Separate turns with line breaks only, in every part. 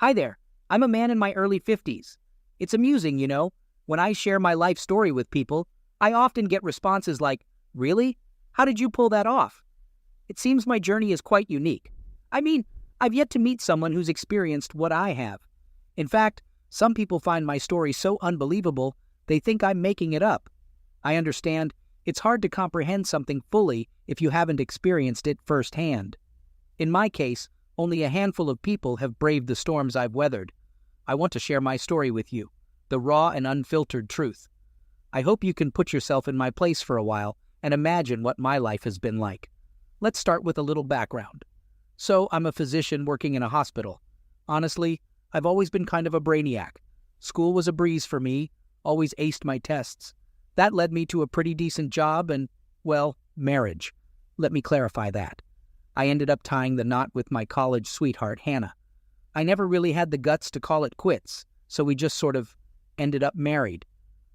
Hi there, I'm a man in my early 50s. It's amusing, when I share my life story with people, I often get responses like, "Really? How did you pull that off?" It seems my journey is quite unique. I mean, I've yet to meet someone who's experienced what I have. In fact, some people find my story so unbelievable, they think I'm making it up. I understand it's hard to comprehend something fully if you haven't experienced it firsthand. In my case, only a handful of people have braved the storms I've weathered. I want to share my story with you, the raw and unfiltered truth. I hope you can put yourself in my place for a while and imagine what my life has been like. Let's start with a little background. So, I'm a physician working in a hospital. Honestly, I've always been kind of a brainiac. School was a breeze for me, always aced my tests. That led me to a pretty decent job and, well, marriage. Let me clarify that. I ended up tying the knot with my college sweetheart, Hannah. I never really had the guts to call it quits, so we just sort of ended up married.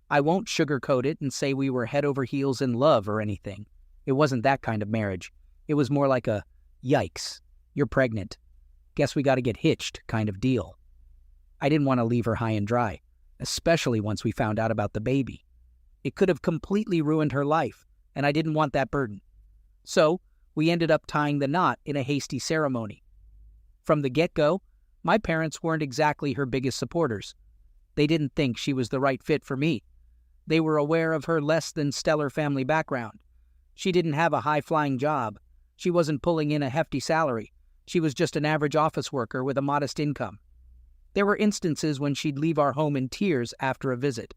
I won't sugarcoat it and say we were head over heels in love or anything. It wasn't that kind of marriage. It was more like a, yikes, you're pregnant. Guess we gotta get hitched kind of deal. I didn't want to leave her high and dry, especially once we found out about the baby. It could have completely ruined her life, and I didn't want that burden. So, we ended up tying the knot in a hasty ceremony. From the get-go, my parents weren't exactly her biggest supporters. They didn't think she was the right fit for me. They were aware of her less than stellar family background. She didn't have a high-flying job. She wasn't pulling in a hefty salary. She was just an average office worker with a modest income. There were instances when she'd leave our home in tears after a visit.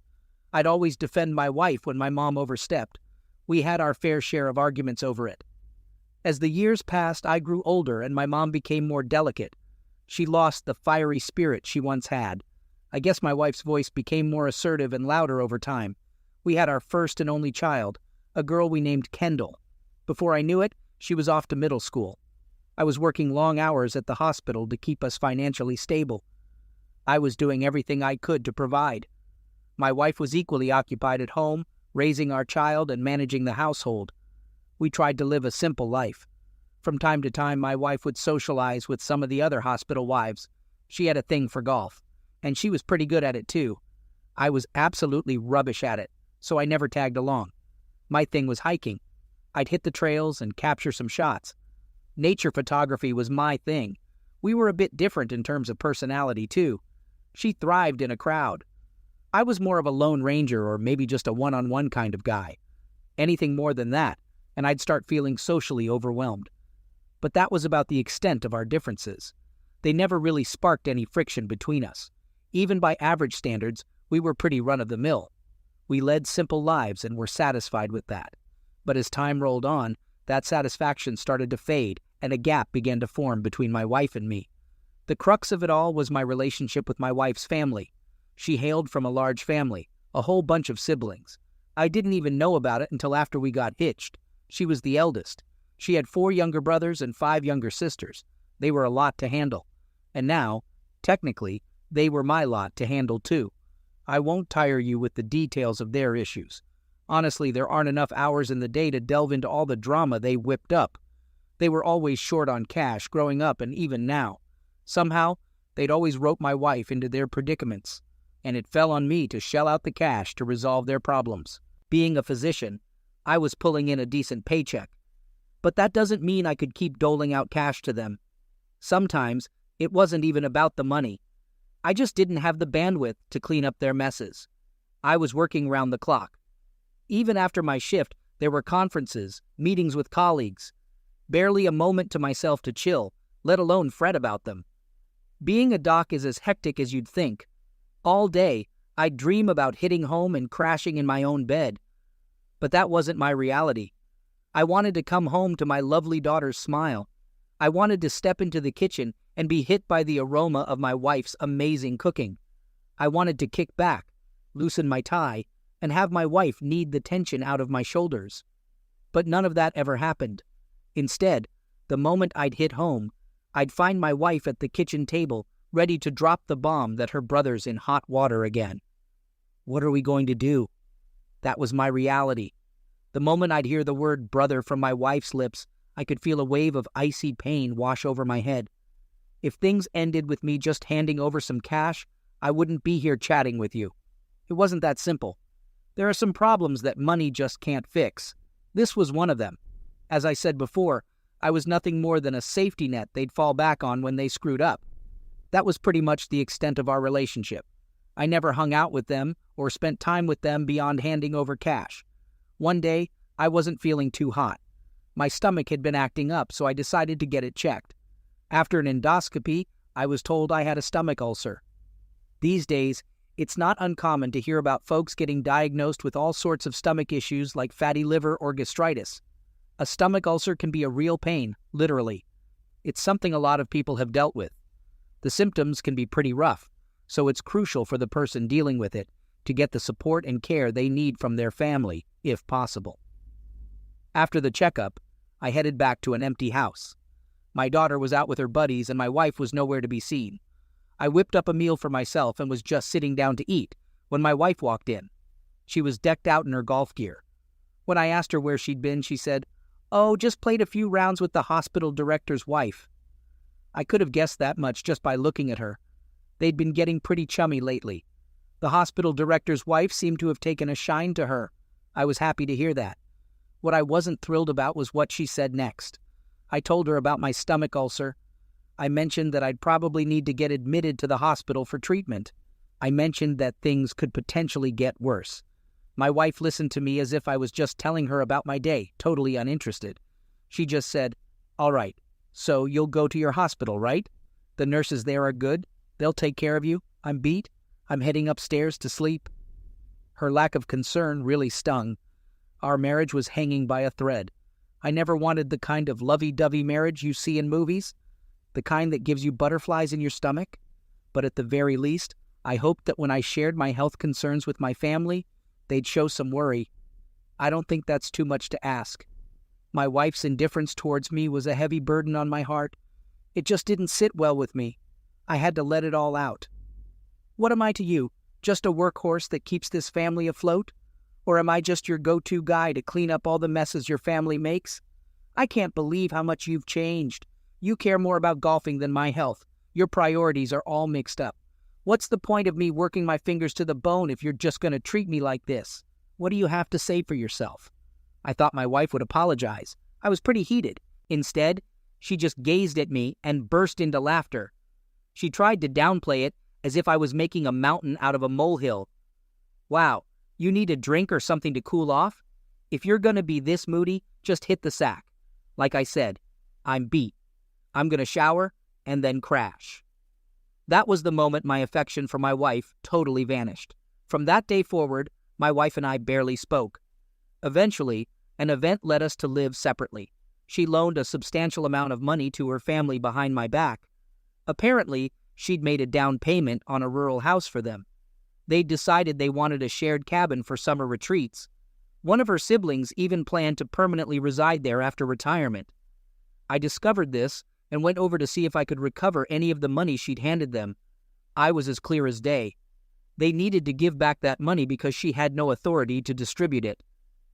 I'd always defend my wife when my mom overstepped. We had our fair share of arguments over it. As the years passed, I grew older and my mom became more delicate. She lost the fiery spirit she once had. I guess my wife's voice became more assertive and louder over time. We had our first and only child, a girl we named Kendall. Before I knew it, she was off to middle school. I was working long hours at the hospital to keep us financially stable. I was doing everything I could to provide. My wife was equally occupied at home, raising our child and managing the household. We tried to live a simple life. From time to time, my wife would socialize with some of the other hospital wives. She had a thing for golf, and she was pretty good at it too. I was absolutely rubbish at it, so I never tagged along. My thing was hiking. I'd hit the trails and capture some shots. Nature photography was my thing. We were a bit different in terms of personality too. She thrived in a crowd. I was more of a lone ranger or maybe just a one-on-one kind of guy. Anything more than that, and I'd start feeling socially overwhelmed. But that was about the extent of our differences. They never really sparked any friction between us. Even by average standards, we were pretty run-of-the-mill. We led simple lives and were satisfied with that. But as time rolled on, that satisfaction started to fade and a gap began to form between my wife and me. The crux of it all was my relationship with my wife's family. She hailed from a large family, a whole bunch of siblings. I didn't even know about it until after we got hitched. She was the eldest. She had 4 younger brothers and 5 younger sisters. They were a lot to handle. And now, technically, they were my lot to handle too. I won't tire you with the details of their issues. Honestly, there aren't enough hours in the day to delve into all the drama they whipped up. They were always short on cash growing up and even now. Somehow, they'd always rope my wife into their predicaments, and it fell on me to shell out the cash to resolve their problems. Being a physician, I was pulling in a decent paycheck. But that doesn't mean I could keep doling out cash to them. Sometimes, it wasn't even about the money. I just didn't have the bandwidth to clean up their messes. I was working round the clock. Even after my shift, there were conferences, meetings with colleagues. Barely a moment to myself to chill, let alone fret about them. Being a doc is as hectic as you'd think. All day, I'd dream about hitting home and crashing in my own bed. But that wasn't my reality. I wanted to come home to my lovely daughter's smile. I wanted to step into the kitchen and be hit by the aroma of my wife's amazing cooking. I wanted to kick back, loosen my tie, and have my wife knead the tension out of my shoulders. But none of that ever happened. Instead, the moment I'd hit home, I'd find my wife at the kitchen table, ready to drop the bomb that her brother's in hot water again. What are we going to do? That was my reality. The moment I'd hear the word brother from my wife's lips, I could feel a wave of icy pain wash over my head. If things ended with me just handing over some cash, I wouldn't be here chatting with you. It wasn't that simple. There are some problems that money just can't fix. This was one of them. As I said before, I was nothing more than a safety net they'd fall back on when they screwed up. That was pretty much the extent of our relationship. I never hung out with them or spent time with them beyond handing over cash. One day, I wasn't feeling too hot. My stomach had been acting up, so I decided to get it checked. After an endoscopy, I was told I had a stomach ulcer. These days, it's not uncommon to hear about folks getting diagnosed with all sorts of stomach issues like fatty liver or gastritis. A stomach ulcer can be a real pain, literally. It's something a lot of people have dealt with. The symptoms can be pretty rough, so it's crucial for the person dealing with it to get the support and care they need from their family, if possible. After the checkup, I headed back to an empty house. My daughter was out with her buddies and my wife was nowhere to be seen. I whipped up a meal for myself and was just sitting down to eat when my wife walked in. She was decked out in her golf gear. When I asked her where she'd been, she said, "Oh, just played a few rounds with the hospital director's wife." I could have guessed that much just by looking at her. They'd been getting pretty chummy lately. The hospital director's wife seemed to have taken a shine to her. I was happy to hear that. What I wasn't thrilled about was what she said next. I told her about my stomach ulcer. I mentioned that I'd probably need to get admitted to the hospital for treatment. I mentioned that things could potentially get worse. My wife listened to me as if I was just telling her about my day, totally uninterested. She just said, "All right, so you'll go to your hospital, right? The nurses there are good. They'll take care of you. I'm beat. I'm heading upstairs to sleep." Her lack of concern really stung. Our marriage was hanging by a thread. I never wanted the kind of lovey-dovey marriage you see in movies, the kind that gives you butterflies in your stomach. But at the very least, I hoped that when I shared my health concerns with my family, they'd show some worry. I don't think that's too much to ask. My wife's indifference towards me was a heavy burden on my heart. It just didn't sit well with me. I had to let it all out. What am I to you? Just a workhorse that keeps this family afloat? Or am I just your go-to guy to clean up all the messes your family makes? I can't believe how much you've changed. You care more about golfing than my health. Your priorities are all mixed up. What's the point of me working my fingers to the bone if you're just going to treat me like this? What do you have to say for yourself? I thought my wife would apologize. I was pretty heated. Instead, she just gazed at me and burst into laughter. She tried to downplay it as if I was making a mountain out of a molehill. "Wow, you need a drink or something to cool off? If you're going to be this moody, just hit the sack. Like I said, I'm beat. I'm going to shower and then crash." That was the moment my affection for my wife totally vanished. From that day forward, my wife and I barely spoke. Eventually, an event led us to live separately. She loaned a substantial amount of money to her family behind my back. Apparently, she'd made a down payment on a rural house for them. They'd decided they wanted a shared cabin for summer retreats. One of her siblings even planned to permanently reside there after retirement. I discovered this and went over to see if I could recover any of the money she'd handed them. I was as clear as day. They needed to give back that money because she had no authority to distribute it.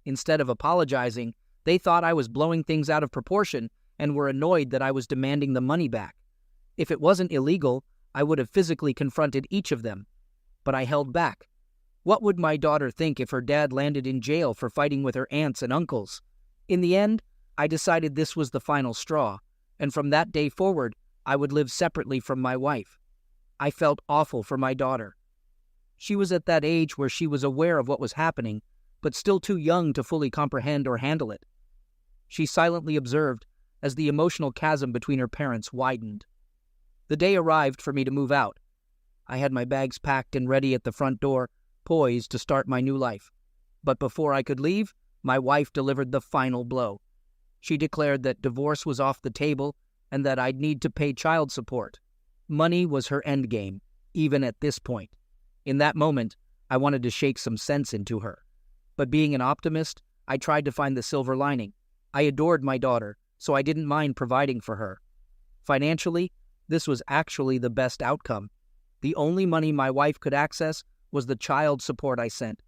Instead of apologizing, they thought I was blowing things out of proportion and were annoyed that I was demanding the money back. If it wasn't illegal, I would have physically confronted each of them. But I held back. What would my daughter think if her dad landed in jail for fighting with her aunts and uncles? In the end, I decided this was the final straw, and from that day forward, I would live separately from my wife. I felt awful for my daughter. She was at that age where she was aware of what was happening, but still too young to fully comprehend or handle it. She silently observed as the emotional chasm between her parents widened. The day arrived for me to move out. I had my bags packed and ready at the front door, poised to start my new life. But before I could leave, my wife delivered the final blow. She declared that divorce was off the table and that I'd need to pay child support. Money was her endgame, even at this point. In that moment, I wanted to shake some sense into her. But being an optimist, I tried to find the silver lining. I adored my daughter, so I didn't mind providing for her. Financially, this was actually the best outcome. The only money my wife could access was the child support I sent.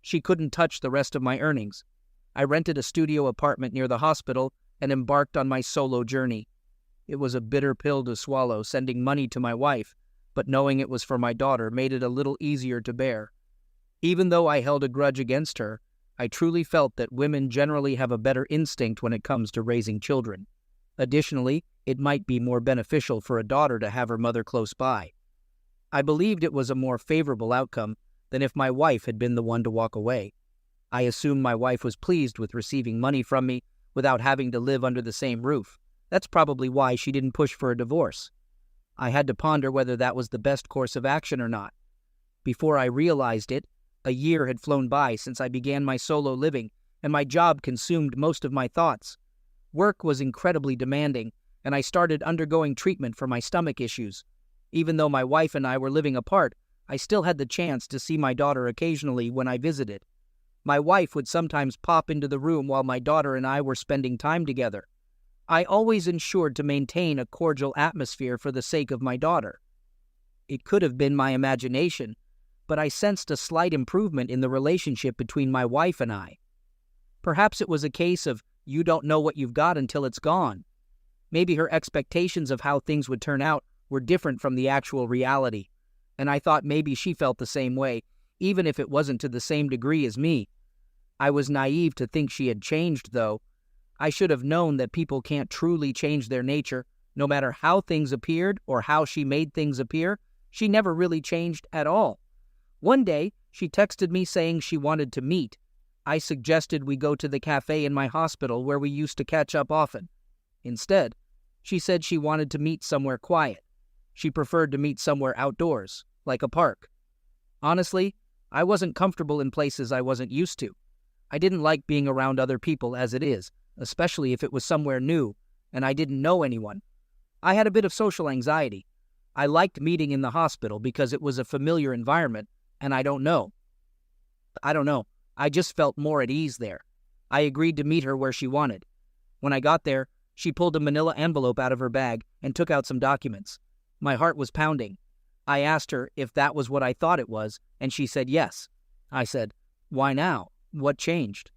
She couldn't touch the rest of my earnings. I rented a studio apartment near the hospital and embarked on my solo journey. It was a bitter pill to swallow, sending money to my wife, but knowing it was for my daughter made it a little easier to bear. Even though I held a grudge against her, I truly felt that women generally have a better instinct when it comes to raising children. Additionally, it might be more beneficial for a daughter to have her mother close by. I believed it was a more favorable outcome than if my wife had been the one to walk away. I assumed my wife was pleased with receiving money from me without having to live under the same roof. That's probably why she didn't push for a divorce. I had to ponder whether that was the best course of action or not. Before I realized it, a year had flown by since I began my solo living, and my job consumed most of my thoughts. Work was incredibly demanding, and I started undergoing treatment for my stomach issues. Even though my wife and I were living apart, I still had the chance to see my daughter occasionally when I visited. My wife would sometimes pop into the room while my daughter and I were spending time together. I always ensured to maintain a cordial atmosphere for the sake of my daughter. It could have been my imagination, but I sensed a slight improvement in the relationship between my wife and I. Perhaps it was a case of you don't know what you've got until it's gone. Maybe her expectations of how things would turn out were different from the actual reality, and I thought maybe she felt the same way, even if it wasn't to the same degree as me. I was naive to think she had changed, though. I should have known that people can't truly change their nature. No matter how things appeared or how she made things appear, she never really changed at all. One day, she texted me saying she wanted to meet. I suggested we go to the cafe in my hospital where we used to catch up often. Instead, she said she wanted to meet somewhere quiet. She preferred to meet somewhere outdoors, like a park. Honestly, I wasn't comfortable in places I wasn't used to. I didn't like being around other people as it is, especially if it was somewhere new and I didn't know anyone. I had a bit of social anxiety. I liked meeting in the hospital because it was a familiar environment, and I don't know. I just felt more at ease there. I agreed to meet her where she wanted. When I got there, she pulled a manila envelope out of her bag and took out some documents. My heart was pounding. I asked her if that was what I thought it was, and she said yes. I said, "Why now? What changed?"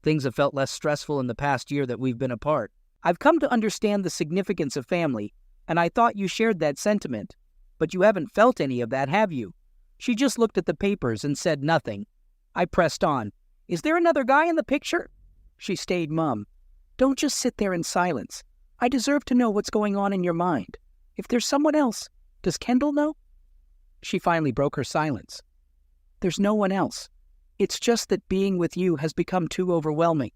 Things have felt less stressful in the past year that we've been apart. I've come to understand the significance of family, and I thought you shared that sentiment. But you haven't felt any of that, have you? She just looked at the papers and said nothing. I pressed on. "Is there another guy in the picture?" She stayed mum. "Don't just sit there in silence. I deserve to know what's going on in your mind. If there's someone else, does Kendall know?" She finally broke her silence. "There's no one else. It's just that being with you has become too overwhelming."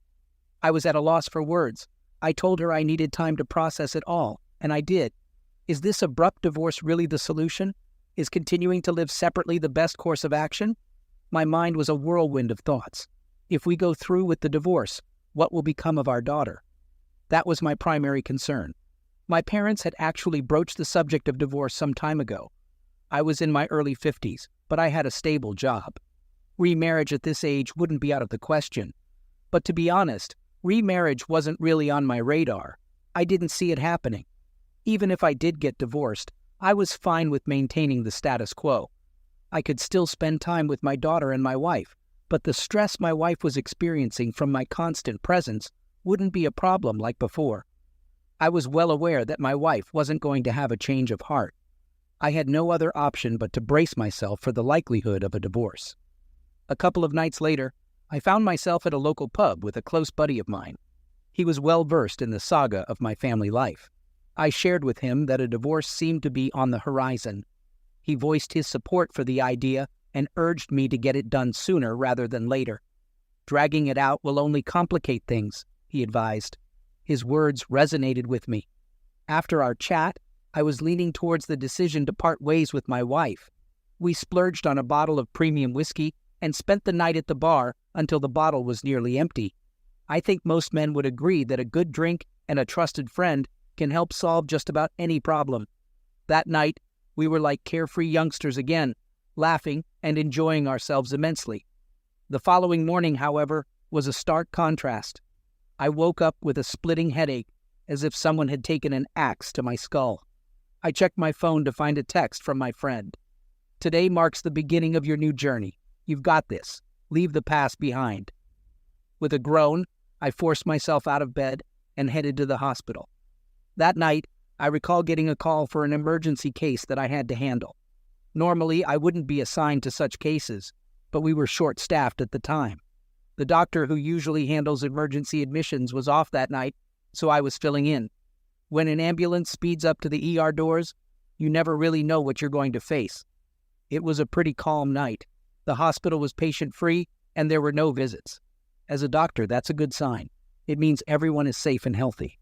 I was at a loss for words. I told her I needed time to process it all, and I did. Is this abrupt divorce really the solution? Is continuing to live separately the best course of action? My mind was a whirlwind of thoughts. If we go through with the divorce, what will become of our daughter? That was my primary concern. My parents had actually broached the subject of divorce some time ago. I was in my early 50s, but I had a stable job. Remarriage at this age wouldn't be out of the question. But to be honest, remarriage wasn't really on my radar. I didn't see it happening. Even if I did get divorced, I was fine with maintaining the status quo. I could still spend time with my daughter and my wife, but the stress my wife was experiencing from my constant presence wouldn't be a problem like before. I was well aware that my wife wasn't going to have a change of heart. I had no other option but to brace myself for the likelihood of a divorce. A couple of nights later, I found myself at a local pub with a close buddy of mine. He was well versed in the saga of my family life. I shared with him that a divorce seemed to be on the horizon. He voiced his support for the idea and urged me to get it done sooner rather than later. "Dragging it out will only complicate things," he advised. His words resonated with me. After our chat, I was leaning towards the decision to part ways with my wife. We splurged on a bottle of premium whiskey and spent the night at the bar until the bottle was nearly empty. I think most men would agree that a good drink and a trusted friend can help solve just about any problem. That night, we were like carefree youngsters again, laughing and enjoying ourselves immensely. The following morning, however, was a stark contrast. I woke up with a splitting headache, as if someone had taken an axe to my skull. I checked my phone to find a text from my friend. "Today marks the beginning of your new journey. You've got this. Leave the past behind." With a groan, I forced myself out of bed and headed to the hospital. That night, I recall getting a call for an emergency case that I had to handle. Normally, I wouldn't be assigned to such cases, but we were short-staffed at the time. The doctor who usually handles emergency admissions was off that night, so I was filling in. When an ambulance speeds up to the ER doors, you never really know what you're going to face. It was a pretty calm night. The hospital was patient-free, and there were no visits. As a doctor, that's a good sign. It means everyone is safe and healthy.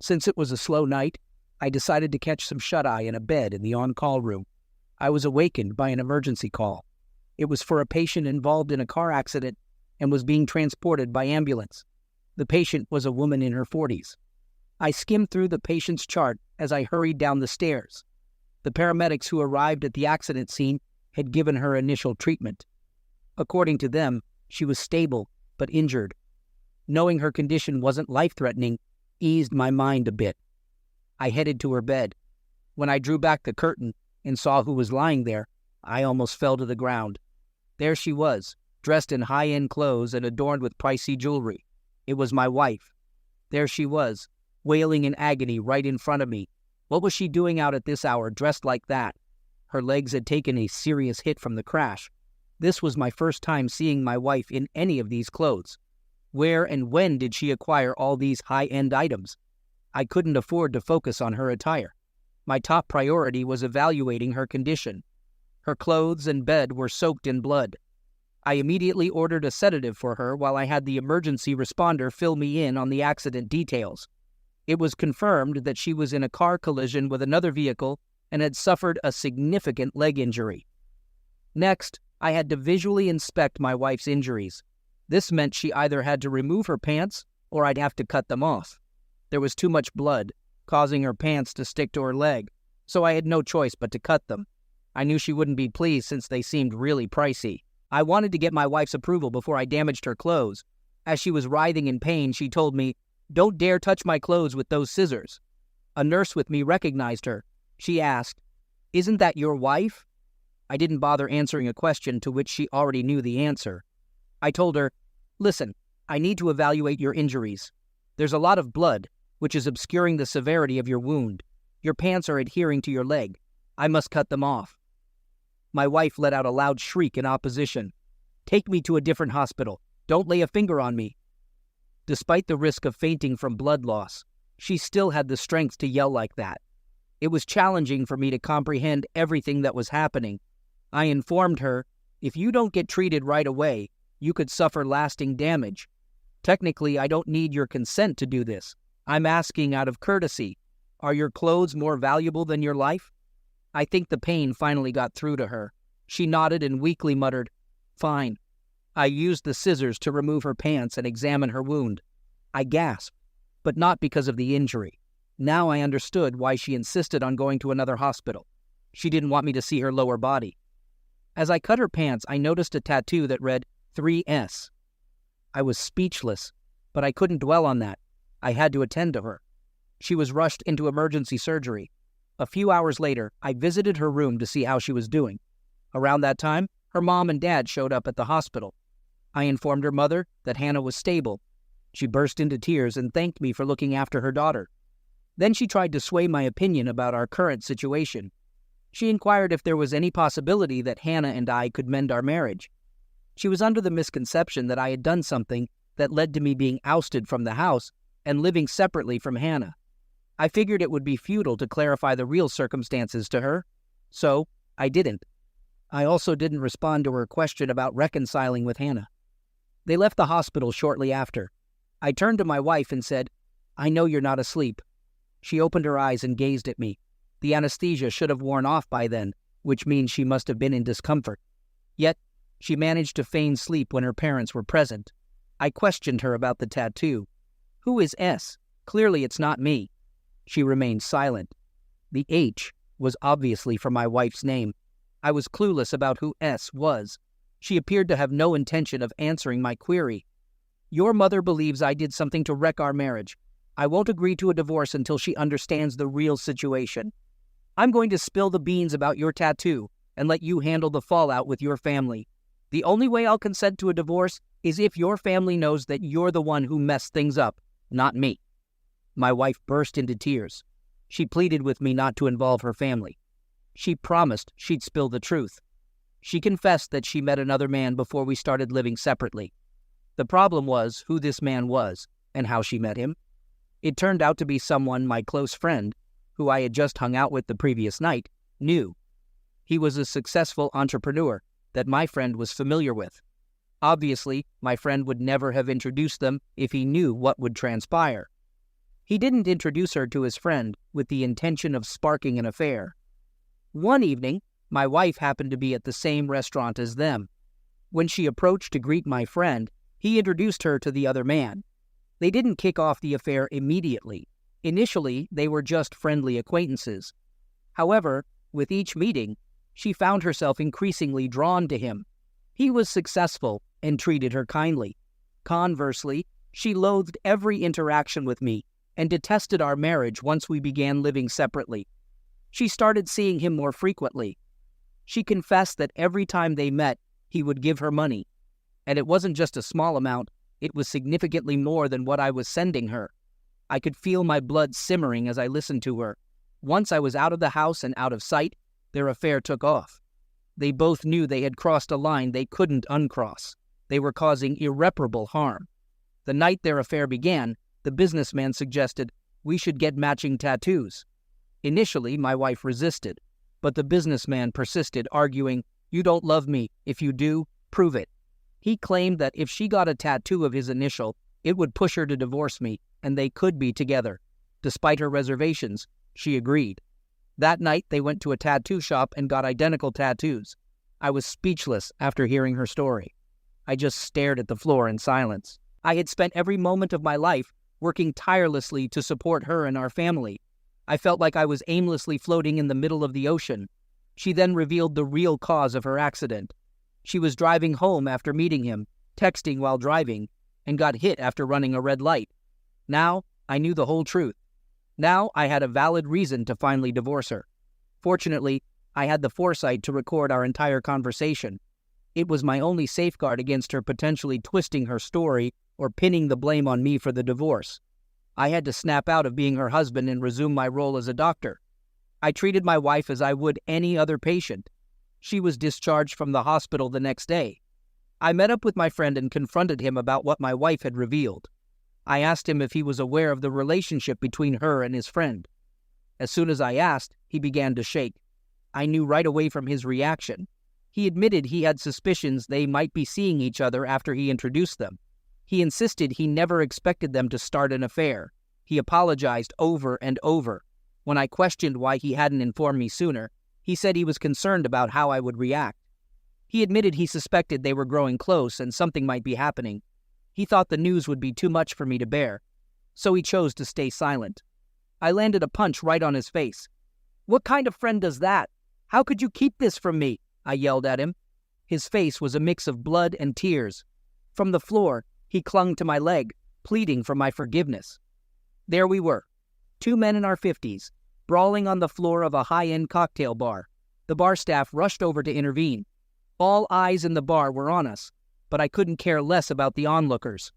Since it was a slow night, I decided to catch some shut-eye in a bed in the on-call room. I was awakened by an emergency call. It was for a patient involved in a car accident and was being transported by ambulance. The patient was a woman in her 40s. I skimmed through the patient's chart as I hurried down the stairs. The paramedics who arrived at the accident scene had given her initial treatment. According to them, she was stable but injured. Knowing her condition wasn't life-threatening eased my mind a bit. I headed to her bed. When I drew back the curtain and saw who was lying there, I almost fell to the ground. There she was, dressed in high-end clothes and adorned with pricey jewelry. It was my wife. There she was, wailing in agony right in front of me. What was she doing out at this hour, dressed like that? Her legs had taken a serious hit from the crash. This was my first time seeing my wife in any of these clothes. Where and when did she acquire all these high-end items? I couldn't afford to focus on her attire. My top priority was evaluating her condition. Her clothes and bed were soaked in blood. I immediately ordered a sedative for her while I had the emergency responder fill me in on the accident details. It was confirmed that she was in a car collision with another vehicle and had suffered a significant leg injury. Next, I had to visually inspect my wife's injuries. This meant she either had to remove her pants or I'd have to cut them off. There was too much blood, causing her pants to stick to her leg, so I had no choice but to cut them. I knew she wouldn't be pleased since they seemed really pricey. I wanted to get my wife's approval before I damaged her clothes. As she was writhing in pain, she told me, "Don't dare touch my clothes with those scissors." A nurse with me recognized her. She asked, "Isn't that your wife?" I didn't bother answering a question to which she already knew the answer. I told her, "Listen, I need to evaluate your injuries. There's a lot of blood, which is obscuring the severity of your wound. Your pants are adhering to your leg. I must cut them off." My wife let out a loud shriek in opposition. "Take me to a different hospital. Don't lay a finger on me." Despite the risk of fainting from blood loss, she still had the strength to yell like that. It was challenging for me to comprehend everything that was happening. I informed her, "If you don't get treated right away, you could suffer lasting damage. Technically, I don't need your consent to do this. I'm asking out of courtesy. Are your clothes more valuable than your life?" I think the pain finally got through to her. She nodded and weakly muttered, "Fine." I used the scissors to remove her pants and examine her wound. I gasped, but not because of the injury. Now I understood why she insisted on going to another hospital. She didn't want me to see her lower body. As I cut her pants, I noticed a tattoo that read 3S. I was speechless, but I couldn't dwell on that. I had to attend to her. She was rushed into emergency surgery. A few hours later, I visited her room to see how she was doing. Around that time, her mom and dad showed up at the hospital. I informed her mother that Hannah was stable. She burst into tears and thanked me for looking after her daughter. Then she tried to sway my opinion about our current situation. She inquired if there was any possibility that Hannah and I could mend our marriage. She was under the misconception that I had done something that led to me being ousted from the house and living separately from Hannah. I figured it would be futile to clarify the real circumstances to her, so I didn't. I also didn't respond to her question about reconciling with Hannah. They left the hospital shortly after. I turned to my wife and said, "I know you're not asleep." She opened her eyes and gazed at me. The anesthesia should have worn off by then, which means she must have been in discomfort. Yet, she managed to feign sleep when her parents were present. I questioned her about the tattoo. "Who is S? Clearly it's not me." She remained silent. The H was obviously for my wife's name. I was clueless about who S was. She appeared to have no intention of answering my query. "Your mother believes I did something to wreck our marriage. I won't agree to a divorce until she understands the real situation. I'm going to spill the beans about your tattoo and let you handle the fallout with your family. The only way I'll consent to a divorce is if your family knows that you're the one who messed things up, not me." My wife burst into tears. She pleaded with me not to involve her family. She promised she'd spill the truth. She confessed that she met another man before we started living separately. The problem was who this man was and how she met him. It turned out to be someone my close friend, who I had just hung out with the previous night, knew. He was a successful entrepreneur that my friend was familiar with. Obviously, my friend would never have introduced them if he knew what would transpire. He didn't introduce her to his friend with the intention of sparking an affair. One evening, my wife happened to be at the same restaurant as them. When she approached to greet my friend, he introduced her to the other man. They didn't kick off the affair immediately. Initially, they were just friendly acquaintances. However, with each meeting, she found herself increasingly drawn to him. He was successful and treated her kindly. Conversely, she loathed every interaction with me and detested our marriage once we began living separately. She started seeing him more frequently. She confessed that every time they met, he would give her money. And it wasn't just a small amount, it was significantly more than what I was sending her. I could feel my blood simmering as I listened to her. Once I was out of the house and out of sight, their affair took off. They both knew they had crossed a line they couldn't uncross. They were causing irreparable harm. The night their affair began, the businessman suggested we should get matching tattoos. Initially, my wife resisted, but the businessman persisted, arguing, "You don't love me. If you do, prove it." He claimed that if she got a tattoo of his initial, it would push her to divorce me, and they could be together. Despite her reservations, she agreed. That night, they went to a tattoo shop and got identical tattoos. I was speechless after hearing her story. I just stared at the floor in silence. I had spent every moment of my life working tirelessly to support her and our family. I felt like I was aimlessly floating in the middle of the ocean. She then revealed the real cause of her accident. She was driving home after meeting him, texting while driving, and got hit after running a red light. Now, I knew the whole truth. Now, I had a valid reason to finally divorce her. Fortunately, I had the foresight to record our entire conversation. It was my only safeguard against her potentially twisting her story or pinning the blame on me for the divorce. I had to snap out of being her husband and resume my role as a doctor. I treated my wife as I would any other patient. She was discharged from the hospital the next day. I met up with my friend and confronted him about what my wife had revealed. I asked him if he was aware of the relationship between her and his friend. As soon as I asked, he began to shake. I knew right away from his reaction. He admitted he had suspicions they might be seeing each other after he introduced them. He insisted he never expected them to start an affair. He apologized over and over. When I questioned why he hadn't informed me sooner, he said he was concerned about how I would react. He admitted he suspected they were growing close and something might be happening. He thought the news would be too much for me to bear, so he chose to stay silent. I landed a punch right on his face. "What kind of friend does that? How could you keep this from me?" I yelled at him. His face was a mix of blood and tears. From the floor, he clung to my leg, pleading for my forgiveness. There we were, two men in our 50s, brawling on the floor of a high-end cocktail bar. The bar staff rushed over to intervene. All eyes in the bar were on us, but I couldn't care less about the onlookers.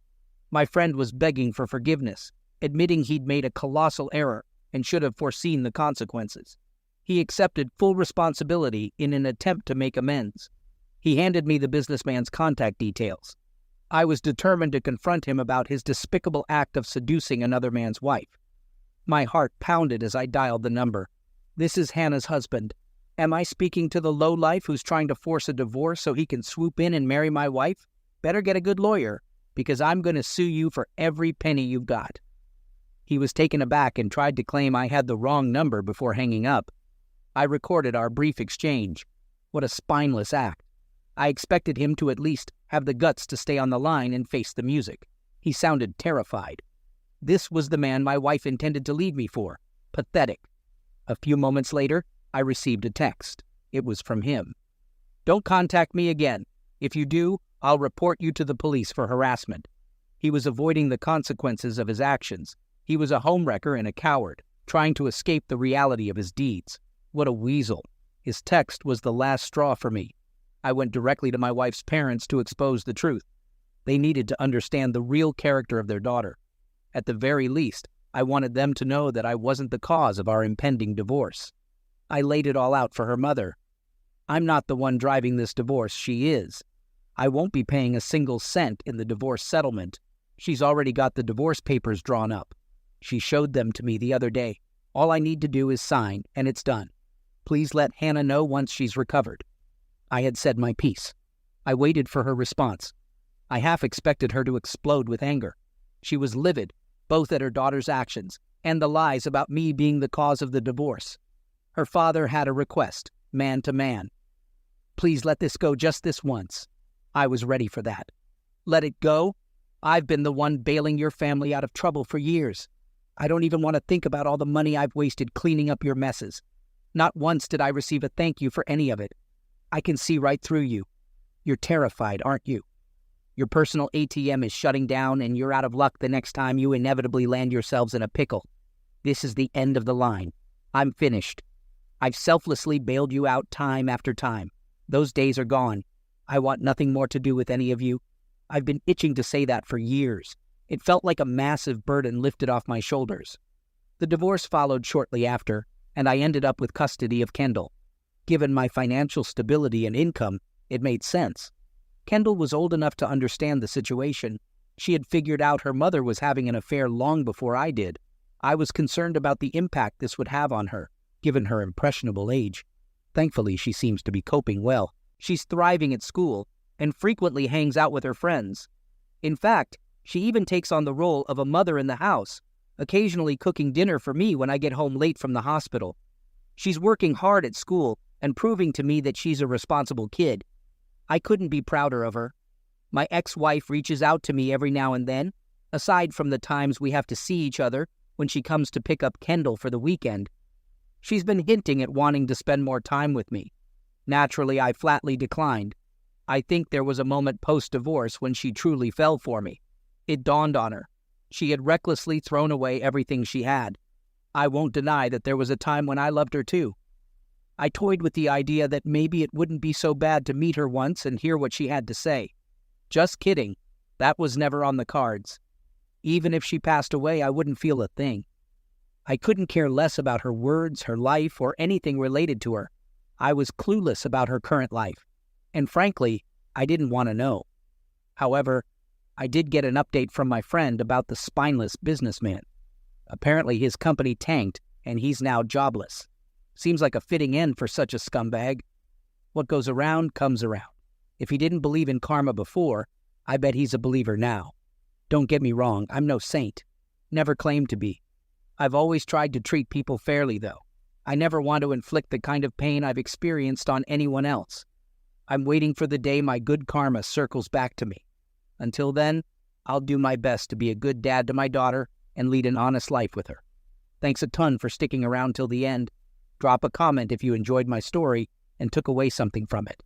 My friend was begging for forgiveness, admitting he'd made a colossal error and should have foreseen the consequences. He accepted full responsibility in an attempt to make amends. He handed me the businessman's contact details. I was determined to confront him about his despicable act of seducing another man's wife. My heart pounded as I dialed the number. This is Hannah's husband. Am I speaking to the lowlife who's trying to force a divorce so he can swoop in and marry my wife? Better get a good lawyer, because I'm going to sue you for every penny you've got. He was taken aback and tried to claim I had the wrong number before hanging up. I recorded our brief exchange. What a spineless act. I expected him to at least have the guts to stay on the line and face the music. He sounded terrified. This was the man my wife intended to leave me for. Pathetic. A few moments later, I received a text. It was from him. "Don't contact me again. If you do, I'll report you to the police for harassment." He was avoiding the consequences of his actions. He was a homewrecker and a coward, trying to escape the reality of his deeds. What a weasel. His text was the last straw for me. I went directly to my wife's parents to expose the truth. They needed to understand the real character of their daughter. At the very least, I wanted them to know that I wasn't the cause of our impending divorce. I laid it all out for her mother. I'm not the one driving this divorce, she is. I won't be paying a single cent in the divorce settlement. She's already got the divorce papers drawn up. She showed them to me the other day. All I need to do is sign, and it's done. Please let Hannah know once she's recovered. I had said my piece. I waited for her response. I half expected her to explode with anger. She was livid, both at her daughter's actions and the lies about me being the cause of the divorce. Her father had a request, man to man. Please let this go just this once. I was ready for that. Let it go? I've been the one bailing your family out of trouble for years. I don't even want to think about all the money I've wasted cleaning up your messes. Not once did I receive a thank you for any of it. I can see right through you. You're terrified, aren't you? Your personal ATM is shutting down and you're out of luck the next time you inevitably land yourselves in a pickle. This is the end of the line. I'm finished. I've selflessly bailed you out time after time. Those days are gone. I want nothing more to do with any of you. I've been itching to say that for years. It felt like a massive burden lifted off my shoulders. The divorce followed shortly after, and I ended up with custody of Kendall. Given my financial stability and income, it made sense. Kendall was old enough to understand the situation. She had figured out her mother was having an affair long before I did. I was concerned about the impact this would have on her, given her impressionable age. Thankfully, she seems to be coping well. She's thriving at school and frequently hangs out with her friends. In fact, she even takes on the role of a mother in the house, occasionally cooking dinner for me when I get home late from the hospital. She's working hard at school and proving to me that she's a responsible kid. I couldn't be prouder of her. My ex-wife reaches out to me every now and then, aside from the times we have to see each other when she comes to pick up Kendall for the weekend. She's been hinting at wanting to spend more time with me. Naturally, I flatly declined. I think there was a moment post-divorce when she truly fell for me. It dawned on her. She had recklessly thrown away everything she had. I won't deny that there was a time when I loved her too. I toyed with the idea that maybe it wouldn't be so bad to meet her once and hear what she had to say. Just kidding. That was never on the cards. Even if she passed away, I wouldn't feel a thing. I couldn't care less about her words, her life, or anything related to her. I was clueless about her current life. And frankly, I didn't want to know. However, I did get an update from my friend about the spineless businessman. Apparently his company tanked, and he's now jobless. Seems like a fitting end for such a scumbag. What goes around comes around. If he didn't believe in karma before, I bet he's a believer now. Don't get me wrong, I'm no saint. Never claimed to be. I've always tried to treat people fairly, though. I never want to inflict the kind of pain I've experienced on anyone else. I'm waiting for the day my good karma circles back to me. Until then, I'll do my best to be a good dad to my daughter and lead an honest life with her. Thanks a ton for sticking around till the end. Drop a comment if you enjoyed my story and took away something from it.